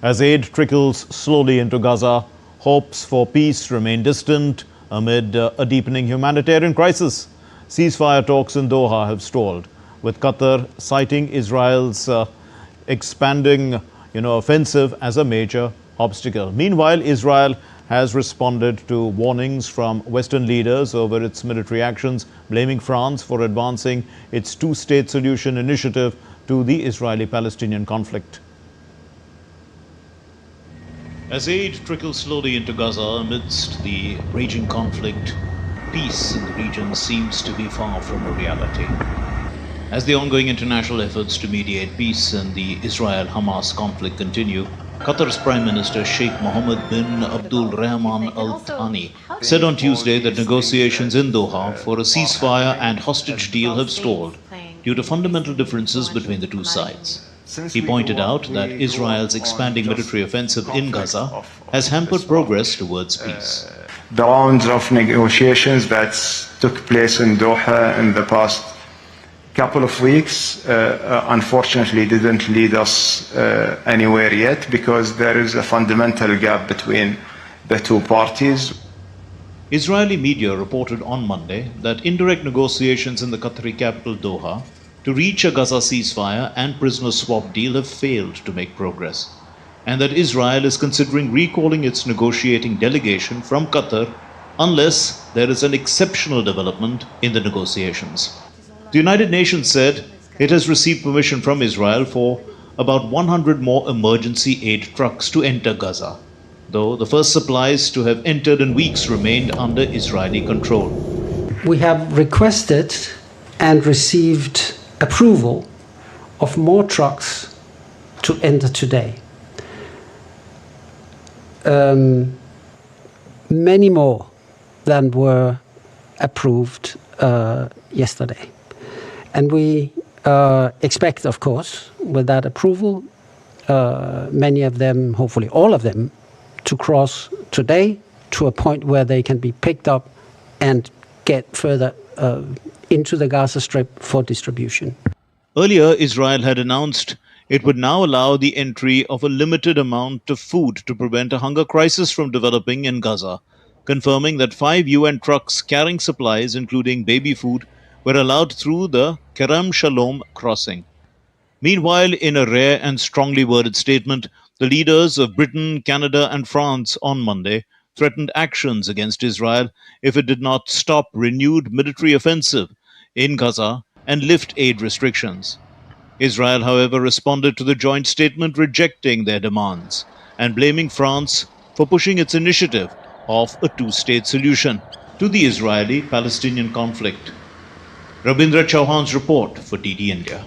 As aid trickles slowly into Gaza, hopes for peace remain distant amid a deepening humanitarian crisis. Ceasefire talks in Doha have stalled, with Qatar citing Israel's expanding offensive as a major obstacle. Meanwhile, Israel has responded to warnings from Western leaders over its military actions, blaming France for advancing its two-state solution initiative to the Israeli-Palestinian conflict. As aid trickles slowly into Gaza amidst the raging conflict, peace in the region seems to be far from a reality. As the ongoing international efforts to mediate peace in the Israel-Hamas conflict continue, Qatar's Prime Minister Sheikh Mohammed bin Abdul Rahman Al Thani said on Tuesday that negotiations in Doha for a ceasefire and hostage deal have stalled due to fundamental differences between the two sides. He pointed out that Israel's expanding military offensive in Gaza has hampered progress towards peace. The rounds of negotiations that took place in Doha in the past couple of weeks unfortunately didn't lead us anywhere yet, because there is a fundamental gap between the two parties. Israeli media reported on Monday that indirect negotiations in the Qatari capital Doha to reach a Gaza ceasefire and prisoner swap deal have failed to make progress, and that Israel is considering recalling its negotiating delegation from Qatar unless there is an exceptional development in the negotiations. The United Nations said it has received permission from Israel for about 100 more emergency aid trucks to enter Gaza, though the first supplies to have entered in weeks remained under Israeli control. We have requested and received approval of more trucks to enter today. Many more than were approved yesterday. And we expect, of course, with that approval, many of them, hopefully all of them, to cross today to a point where they can be picked up and get further into the Gaza Strip for distribution. Earlier, Israel had announced it would now allow the entry of a limited amount of food to prevent a hunger crisis from developing in Gaza, confirming that 5 UN trucks carrying supplies, including baby food, were allowed through the Kerem Shalom crossing. Meanwhile, in a rare and strongly worded statement, the leaders of Britain, Canada, and France on Monday threatened actions against Israel if it did not stop renewed military offensive in Gaza and lift aid restrictions. Israel, however, responded to the joint statement rejecting their demands and blaming France for pushing its initiative of a two-state solution to the Israeli-Palestinian conflict. Rabindra Chauhan's report for DD India.